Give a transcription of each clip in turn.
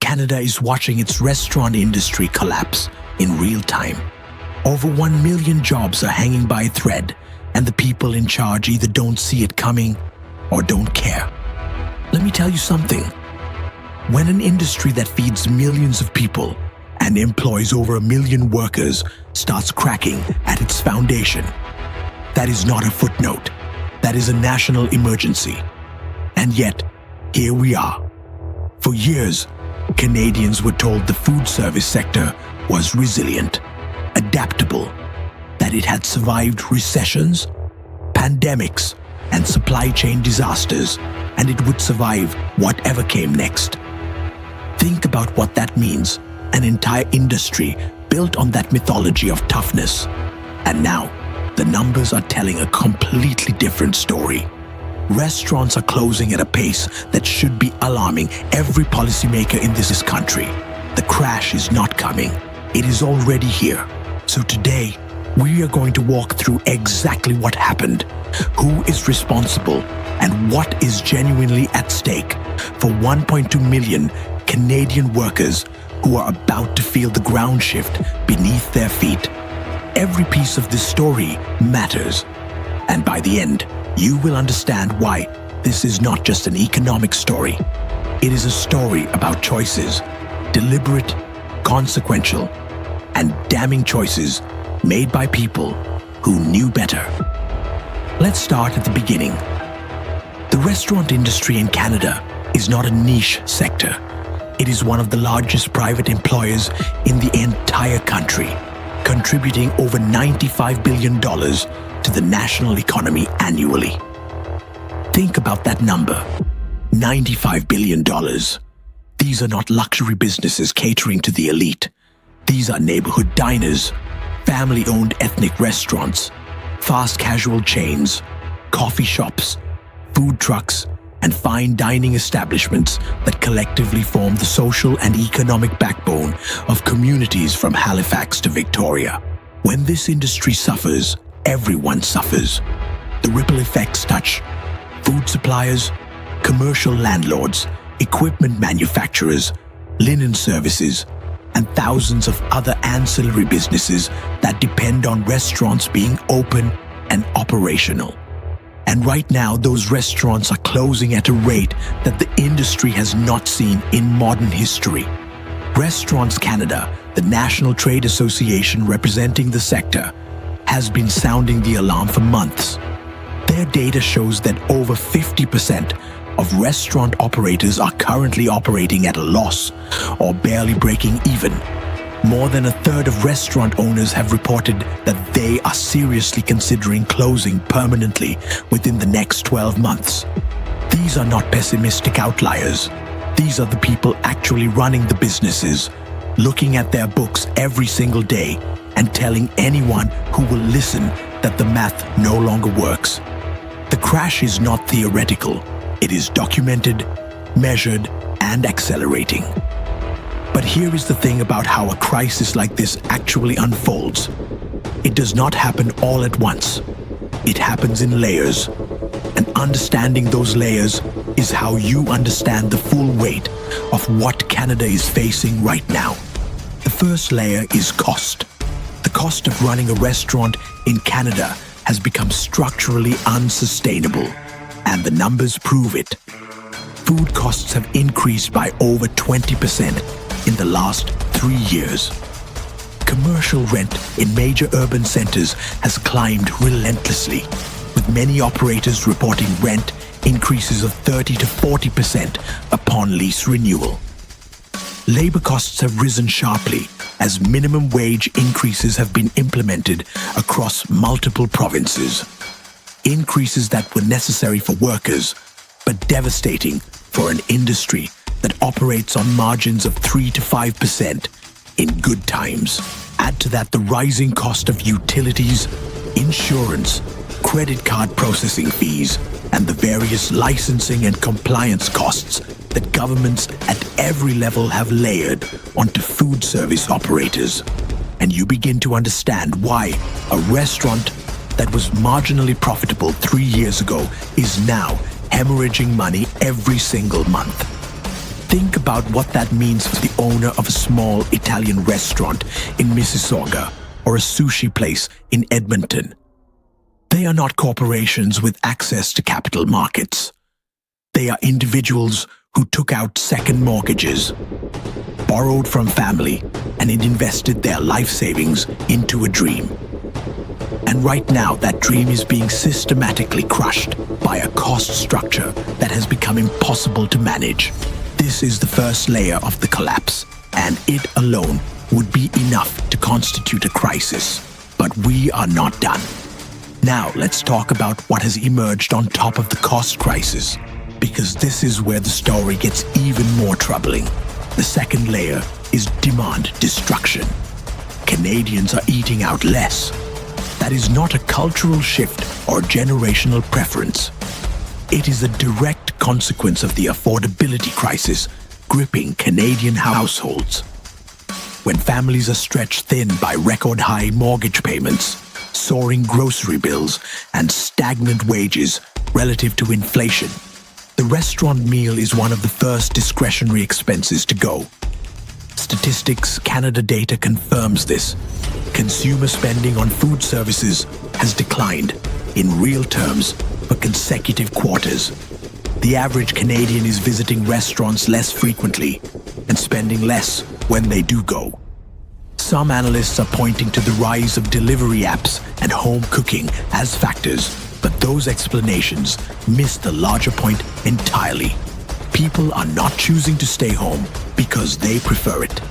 Canada is watching its restaurant industry collapse in real time. Over 1 million jobs are hanging by a thread, and the people in charge either don't see it coming or don't care. Let me tell you something. When an industry that feeds millions of people and employs over 1 million workers starts cracking at its foundation, that is not a footnote. That is a national emergency. And yet, here we are. For years, Canadians were told the food service sector was resilient, adaptable, that it had survived recessions, pandemics, and supply chain disasters, and it would survive whatever came next. Think about what that means, an entire industry built on that mythology of toughness. And now, the numbers are telling a completely different story. Restaurants are closing at a pace that should be alarming every policymaker in this country. The crash is not coming. It is already here. So today, we are going to walk through exactly what happened, who is responsible, and what is genuinely at stake for 1.2 million Canadian workers who are about to feel the ground shift beneath their feet. Every piece of this story matters. And by the end, you will understand why this is not just an economic story. It is a story about choices, deliberate, consequential, and damning choices made by people who knew better. Let's start at the beginning. The restaurant industry in Canada is not a niche sector. It is one of the largest private employers in the entire country, contributing over $95 billion to the national economy annually. Think about that number, $95 billion. These are not luxury businesses catering to the elite. These are neighborhood diners, family-owned ethnic restaurants, fast casual chains, coffee shops, food trucks, and fine dining establishments that collectively form the social and economic backbone of communities from Halifax to Victoria. When this industry suffers, everyone suffers. The ripple effects touch food suppliers, commercial landlords, equipment manufacturers, linen services, and thousands of other ancillary businesses that depend on restaurants being open and operational. And right now, those restaurants are closing at a rate that the industry has not seen in modern history. Restaurants Canada, the national trade association representing the sector, has been sounding the alarm for months. Their data shows that over 50% of restaurant operators are currently operating at a loss or barely breaking even. More than a third of restaurant owners have reported that they are seriously considering closing permanently within the next 12 months. These are not pessimistic outliers. These are the people actually running the businesses, looking at their books every single day and telling anyone who will listen that the math no longer works. The crash is not theoretical. It is documented, measured, and accelerating. But here is the thing about how a crisis like this actually unfolds. It does not happen all at once. It happens in layers. And understanding those layers is how you understand the full weight of what Canada is facing right now. The first layer is cost. The cost of running a restaurant in Canada has become structurally unsustainable, and the numbers prove it. Food costs have increased by over 20% in the last 3 years. Commercial rent in major urban centers has climbed relentlessly, with many operators reporting rent increases of 30 to 40% upon lease renewal. Labor costs have risen sharply as minimum wage increases have been implemented across multiple provinces. Increases that were necessary for workers, but devastating for an industry that operates on margins of 3 to 5% in good times. Add to that the rising cost of utilities, insurance, credit card processing fees, and the various licensing and compliance costs that governments at every level have layered onto food service operators. And you begin to understand why a restaurant that was marginally profitable 3 years ago is now hemorrhaging money every single month. Think about what that means for the owner of a small Italian restaurant in Mississauga or a sushi place in Edmonton. They are not corporations with access to capital markets. They are individuals who took out second mortgages, borrowed from family, and invested their life savings into a dream. And right now, that dream is being systematically crushed by a cost structure that has become impossible to manage. This is the first layer of the collapse, and it alone would be enough to constitute a crisis. But we are not done. Now, let's talk about what has emerged on top of the cost crisis, because this is where the story gets even more troubling. The second layer is demand destruction. Canadians are eating out less. That is not a cultural shift or generational preference. It is a direct consequence of the affordability crisis gripping Canadian households. When families are stretched thin by record-high mortgage payments, soaring grocery bills, and stagnant wages relative to inflation, the restaurant meal is one of the first discretionary expenses to go. Statistics Canada data confirms this. Consumer spending on food services has declined, in real terms, for consecutive quarters. The average Canadian is visiting restaurants less frequently and spending less when they do go. Some analysts are pointing to the rise of delivery apps and home cooking as factors, but those explanations miss the larger point entirely. People are not choosing to stay home because they prefer it.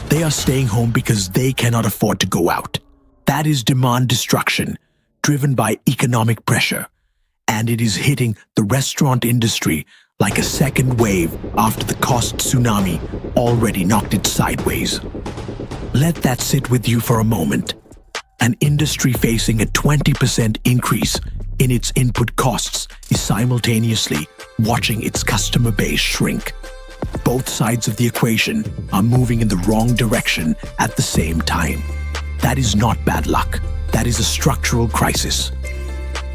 They are staying home because they cannot afford to go out. That is demand destruction, driven by economic pressure, and it is hitting the restaurant industry like a second wave after the cost tsunami already knocked it sideways. Let that sit with you for a moment. An industry facing a 20% increase in its input costs is simultaneously watching its customer base shrink. Both sides of the equation are moving in the wrong direction at the same time. That is not bad luck. That is a structural crisis.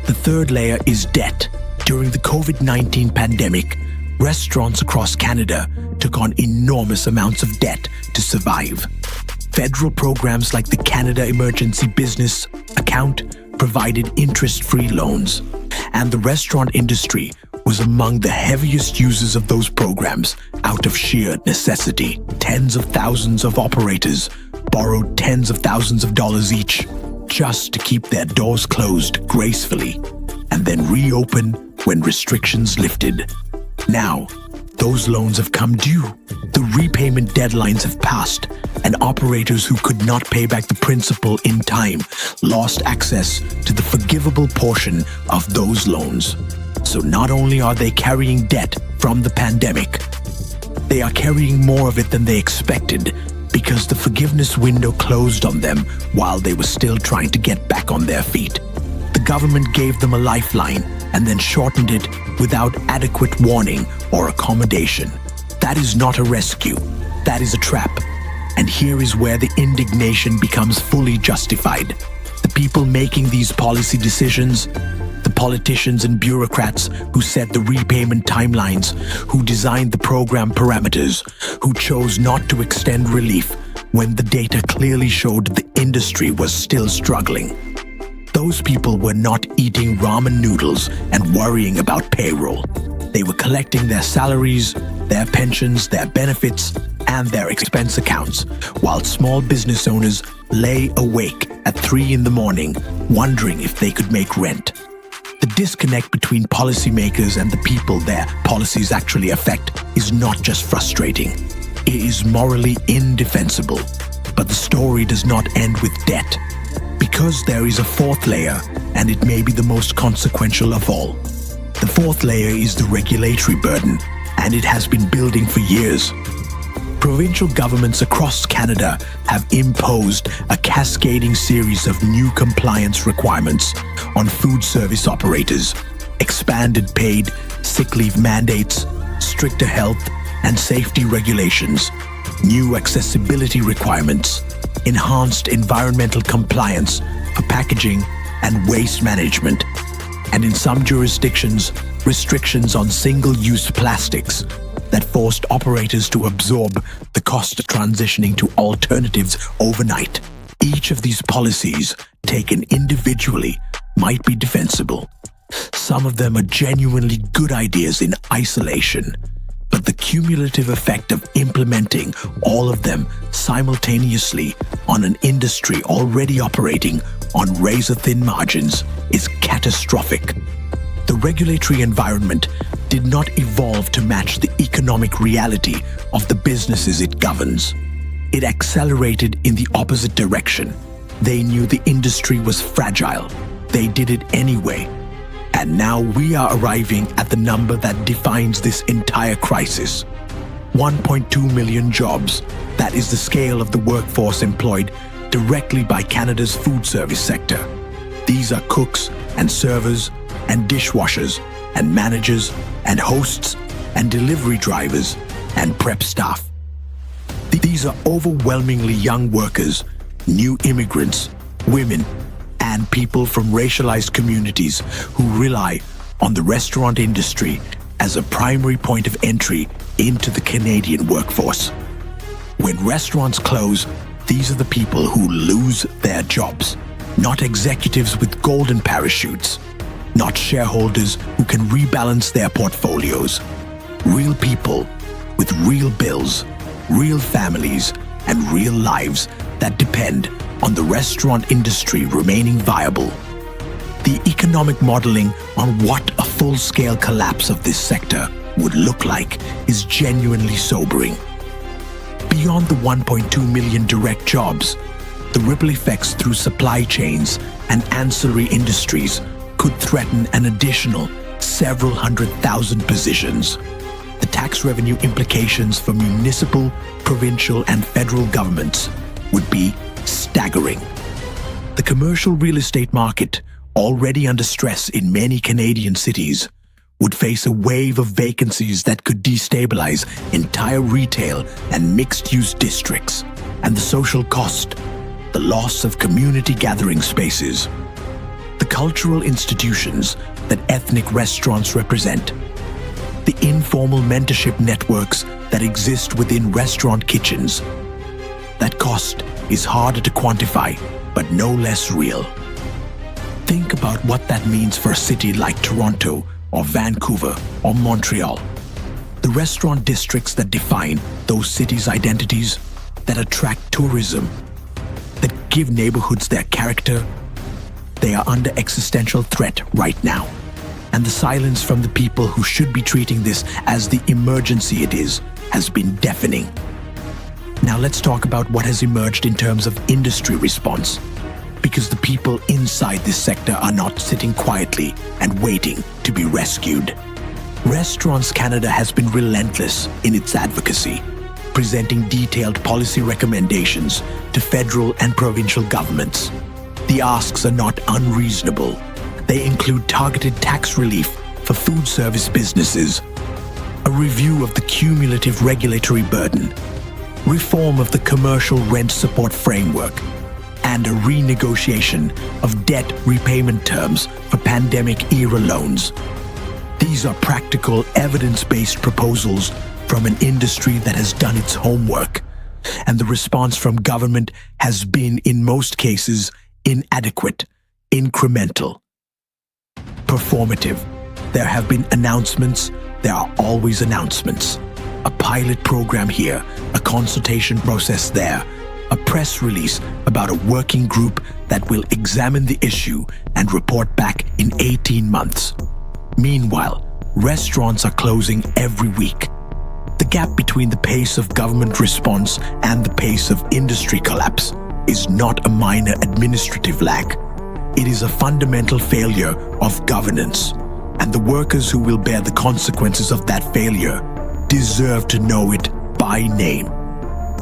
The third layer is debt. During the COVID-19 pandemic, restaurants across Canada took on enormous amounts of debt to survive. Federal programs like the Canada Emergency Business Account provided interest-free loans, and the restaurant industry was among the heaviest users of those programs out of sheer necessity. Tens of thousands of operators borrowed tens of thousands of dollars each just to keep their doors closed gracefully and then reopen when restrictions lifted. Now, those loans have come due. The repayment deadlines have passed, and operators who could not pay back the principal in time lost access to the forgivable portion of those loans. So not only are they carrying debt from the pandemic, they are carrying more of it than they expected because the forgiveness window closed on them while they were still trying to get back on their feet. The government gave them a lifeline and then shortened it without adequate warning or accommodation. That is not a rescue. That is a trap. And here is where the indignation becomes fully justified. The people making these policy decisions, the politicians and bureaucrats who set the repayment timelines, who designed the program parameters, who chose not to extend relief when the data clearly showed the industry was still struggling. Those people were not eating ramen noodles and worrying about payroll. They were collecting their salaries, their pensions, their benefits, and their expense accounts, while small business owners lay awake at 3 in the morning, wondering if they could make rent. The disconnect between policymakers and the people their policies actually affect is not just frustrating. It is morally indefensible. But the story does not end with debt, because there is a fourth layer, and it may be the most consequential of all. The fourth layer is the regulatory burden, and it has been building for years. Provincial governments across Canada have imposed a cascading series of new compliance requirements on food service operators, expanded paid sick leave mandates, stricter health and safety regulations, new accessibility requirements, enhanced environmental compliance for packaging and waste management, and in some jurisdictions, restrictions on single-use plastics, that forced operators to absorb the cost of transitioning to alternatives overnight. Each of these policies, taken individually, might be defensible. Some of them are genuinely good ideas in isolation, but the cumulative effect of implementing all of them simultaneously on an industry already operating on razor-thin margins is catastrophic. The regulatory environment did not evolve to match the economic reality of the businesses it governs. It accelerated in the opposite direction. They knew the industry was fragile. They did it anyway. And now we are arriving at the number that defines this entire crisis. 1.2 million jobs. That is the scale of the workforce employed directly by Canada's food service sector. These are cooks and servers and dishwashers and managers and hosts and delivery drivers and prep staff. These are overwhelmingly young workers, new immigrants, women, and people from racialized communities who rely on the restaurant industry as a primary point of entry into the Canadian workforce. When restaurants close, these are the people who lose their jobs, not executives with golden parachutes, not shareholders who can rebalance their portfolios. Real people with real bills, real families, and real lives that depend on the restaurant industry remaining viable. The economic modeling on what a full-scale collapse of this sector would look like is genuinely sobering. Beyond the 1.2 million direct jobs, the ripple effects through supply chains and ancillary industries could threaten an additional several 100,000 positions. The tax revenue implications for municipal, provincial, and federal governments would be staggering. The commercial real estate market, already under stress in many Canadian cities, would face a wave of vacancies that could destabilize entire retail and mixed-use districts. And the social cost, the loss of community gathering spaces, the cultural institutions that ethnic restaurants represent, the informal mentorship networks that exist within restaurant kitchens. That cost is harder to quantify, but no less real. Think about what that means for a city like Toronto or Vancouver or Montreal. The restaurant districts that define those cities' identities, that attract tourism, that give neighborhoods their character, they are under existential threat right now. And the silence from the people who should be treating this as the emergency it is has been deafening. Now let's talk about what has emerged in terms of industry response, because the people inside this sector are not sitting quietly and waiting to be rescued. Restaurants Canada has been relentless in its advocacy, presenting detailed policy recommendations to federal and provincial governments. The asks are not unreasonable. They include targeted tax relief for food service businesses, a review of the cumulative regulatory burden, reform of the commercial rent support framework, and a renegotiation of debt repayment terms for pandemic-era loans. These are practical, evidence-based proposals from an industry that has done its homework, and the response from government has been, in most cases, inadequate, incremental, performative. There have been announcements, there are always announcements. A pilot program here, a consultation process there, a press release about a working group that will examine the issue and report back in 18 months. Meanwhile, restaurants are closing every week. The gap between the pace of government response and the pace of industry collapse is not a minor administrative lag. It is a fundamental failure of governance, and the workers who will bear the consequences of that failure deserve to know it by name.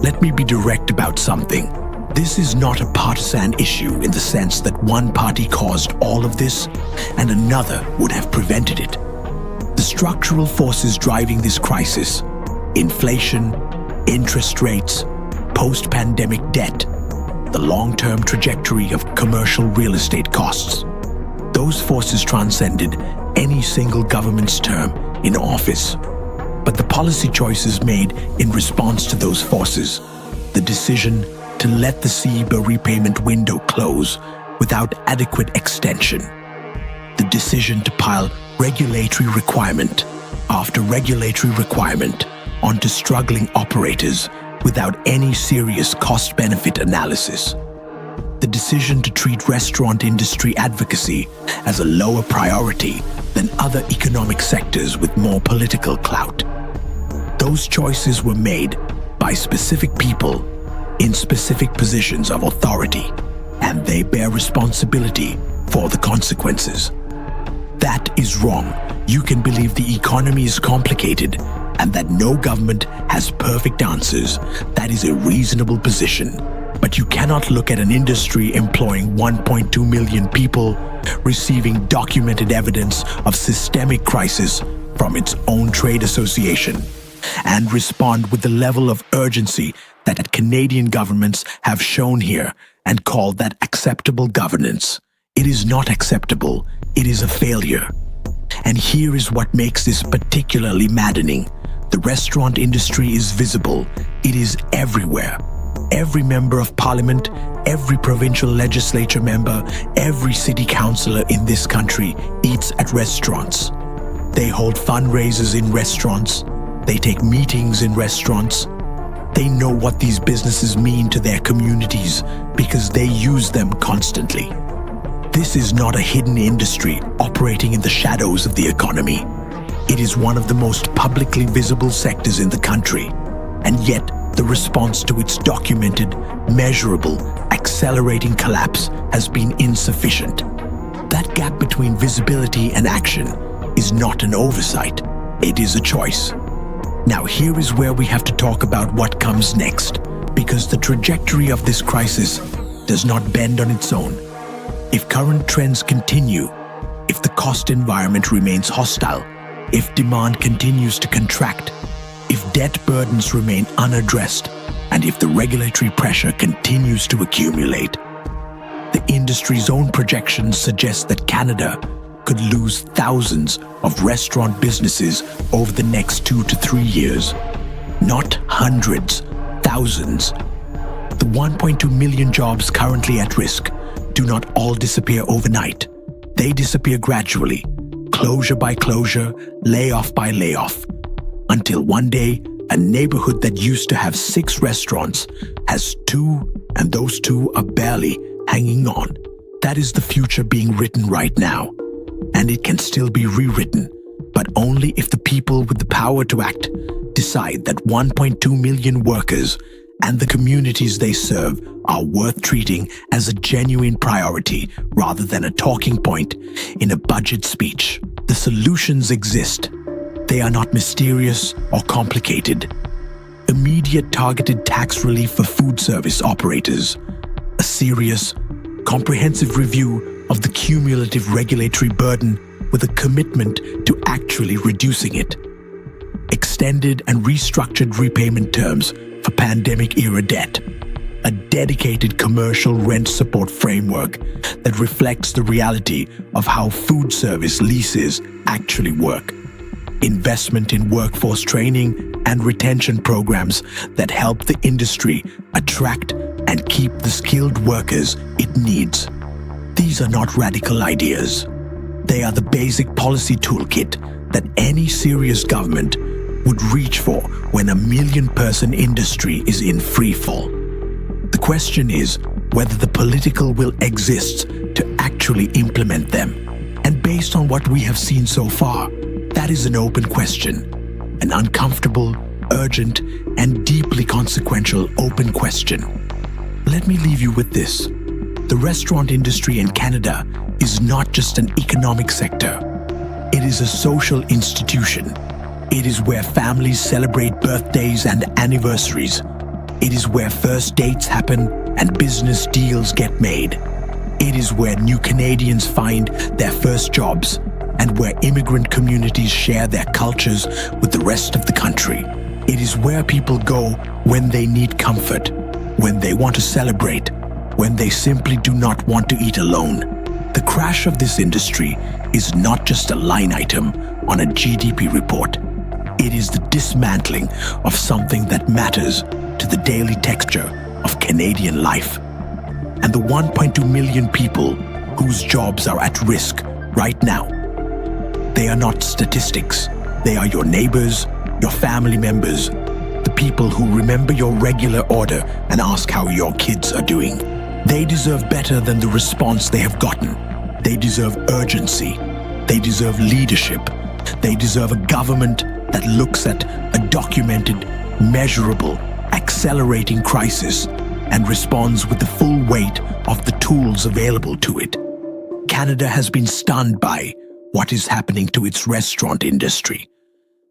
Let me be direct about something. This is not a partisan issue in the sense that one party caused all of this and another would have prevented it. The structural forces driving this crisis, inflation, interest rates, post-pandemic debt, the long-term trajectory of commercial real estate costs, those forces transcended any single government's term in office. but the policy choices made in response to those forces. The decision to let the CEBA repayment window close without adequate extension. The decision to pile regulatory requirement after regulatory requirement onto struggling operators without any serious cost-benefit analysis. The decision to treat restaurant industry advocacy as a lower priority than other economic sectors with more political clout. Those choices were made by specific people in specific positions of authority, and they bear responsibility for the consequences. That is wrong. You can believe the economy is complicated and that no government has perfect answers. That is a reasonable position. But you cannot look at an industry employing 1.2 million people, receiving documented evidence of systemic crisis from its own trade association, and respond with the level of urgency that Canadian governments have shown here and call that acceptable governance. It is not acceptable. It is a failure. And here is what makes this particularly maddening. The restaurant industry is visible. It is everywhere. Every member of parliament, every provincial legislature member, every city councillor in this country eats at restaurants. They hold fundraisers in restaurants. They take meetings in restaurants. They know what these businesses mean to their communities because they use them constantly. This is not a hidden industry operating in the shadows of the economy. It is one of the most publicly visible sectors in the country, and yet the response to its documented, measurable, accelerating collapse has been insufficient. That gap between visibility and action is not an oversight, it is a choice. Now here is where we have to talk about what comes next, because the trajectory of this crisis does not bend on its own. If current trends continue, if the cost environment remains hostile, if demand continues to contract, if debt burdens remain unaddressed, and if the regulatory pressure continues to accumulate. The industry's own projections suggest that Canada could lose thousands of restaurant businesses over the next 2 to 3 years. Not hundreds, thousands. The 1.2 million jobs currently at risk do not all disappear overnight. They disappear gradually, closure by closure, layoff by layoff, until one day, a neighborhood that used to have 6 restaurants has 2, and those 2 are barely hanging on. That is the future being written right now. And it can still be rewritten, but only if the people with the power to act decide that 1.2 million workers and the communities they serve are worth treating as a genuine priority rather than a talking point in a budget speech. The solutions exist. They are not mysterious or complicated. Immediate targeted tax relief for food service operators. A serious, comprehensive review of the cumulative regulatory burden with a commitment to actually reducing it. Extended and restructured repayment terms for pandemic-era debt. A dedicated commercial rent support framework that reflects the reality of how food service leases actually work. Investment in workforce training and retention programs that help the industry attract and keep the skilled workers it needs. These are not radical ideas. They are the basic policy toolkit that any serious government would reach for when a million-person industry is in free fall. The question is whether the political will exists to actually implement them. And based on what we have seen so far, that is an open question, an uncomfortable, urgent, and deeply consequential open question. Let me leave you with this. The restaurant industry in Canada is not just an economic sector. It is a social institution. It is where families celebrate birthdays and anniversaries. It is where first dates happen and business deals get made. It is where new Canadians find their first jobs and where immigrant communities share their cultures with the rest of the country. It is where people go when they need comfort, when they want to celebrate, when they simply do not want to eat alone. The crash of this industry is not just a line item on a GDP report. It is the dismantling of something that matters to the daily texture of Canadian life. And the 1.2 million people whose jobs are at risk right now. They are not statistics. They are your neighbors, your family members, the people who remember your regular order and ask how your kids are doing. They deserve better than the response they have gotten. They deserve urgency. They deserve leadership. They deserve a government that looks at a documented, measurable, accelerating crisis and responds with the full weight of the tools available to it. Canada has been stunned by what is happening to its restaurant industry.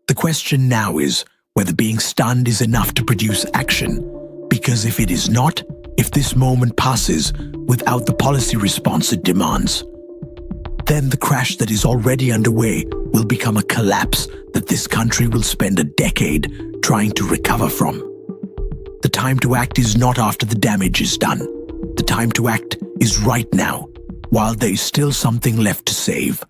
The question now is whether being stunned is enough to produce action. Because if it is not, if this moment passes without the policy response it demands, then the crash that is already underway will become a collapse that this country will spend a decade trying to recover from. The time to act is not after the damage is done. The time to act is right now, while there is still something left to save.